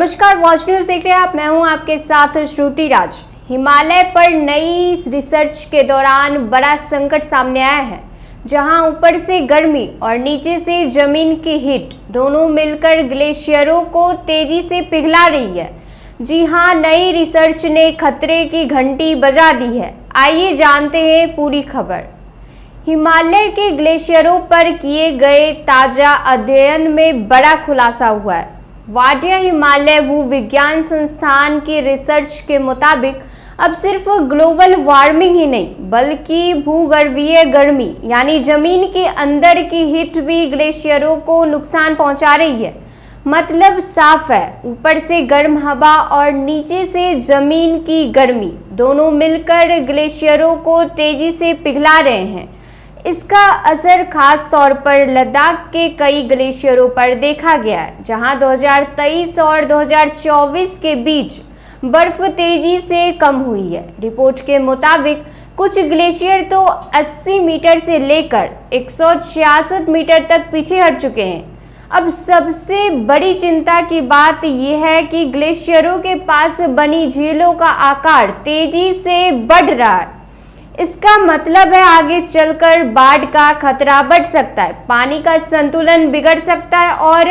नमस्कार, watch news देख रहे हैं आप। मैं हूं आपके साथ श्रुति राज। हिमालय पर नई रिसर्च के दौरान बड़ा संकट सामने आया है, जहां ऊपर से गर्मी और नीचे से जमीन की हीट दोनों मिलकर ग्लेशियरों को तेजी से पिघला रही है। जी हां, नई रिसर्च ने खतरे की घंटी बजा दी है। आइए जानते हैं पूरी खबर। हिमालय के ग्लेशियरों पर किए गए ताजा अध्ययन में बड़ा खुलासा हुआ है। वाडिया हिमालय भूविज्ञान संस्थान की रिसर्च के मुताबिक अब सिर्फ ग्लोबल वार्मिंग ही नहीं, बल्कि भूगर्भीय गर्मी यानी जमीन के अंदर की हीट भी ग्लेशियरों को नुकसान पहुंचा रही है। मतलब साफ है, ऊपर से गर्म हवा और नीचे से जमीन की गर्मी दोनों मिलकर ग्लेशियरों को तेजी से पिघला रहे हैं। इसका असर खास तौर पर लद्दाख के कई ग्लेशियरों पर देखा गया है, जहां 2023 और 2024 के बीच बर्फ तेजी से कम हुई है। रिपोर्ट के मुताबिक कुछ ग्लेशियर तो 80 मीटर से लेकर 166 मीटर तक पीछे हट चुके हैं। अब सबसे बड़ी चिंता की बात यह है कि ग्लेशियरों के पास बनी झीलों का आकार तेजी से बढ़ रहा है। इसका मतलब है आगे चलकर बाढ़ का खतरा बढ़ सकता है, पानी का संतुलन बिगड़ सकता है और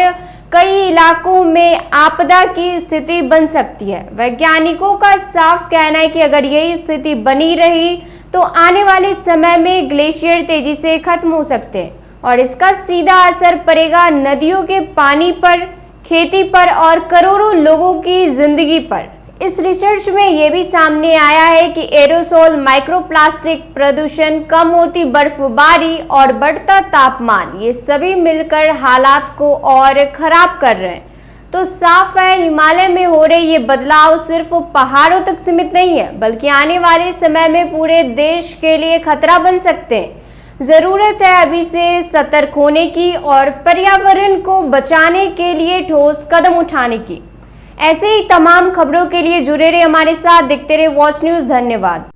कई इलाकों में आपदा की स्थिति बन सकती है। वैज्ञानिकों का साफ कहना है कि अगर यही स्थिति बनी रही तो आने वाले समय में ग्लेशियर तेजी से खत्म हो सकते हैं और इसका सीधा असर पड़ेगा नदियों के पानी पर, खेती पर और करोड़ों लोगों की जिंदगी पर। इस रिसर्च में यह भी सामने आया है कि एरोसोल, माइक्रोप्लास्टिक, प्रदूषण, कम होती बर्फबारी और बढ़ता तापमान, ये सभी मिलकर हालात को और खराब कर रहे हैं। तो साफ है, हिमालय में हो रहे ये बदलाव सिर्फ पहाड़ों तक सीमित नहीं है, बल्कि आने वाले समय में पूरे देश के लिए खतरा बन सकते हैं। जरूरत है अभी से सतर्क होने की और पर्यावरण को बचाने के लिए ठोस कदम उठाने की। ऐसे ही तमाम खबरों के लिए जुड़े रहे हमारे साथ, देखते रहे वॉच न्यूज। धन्यवाद।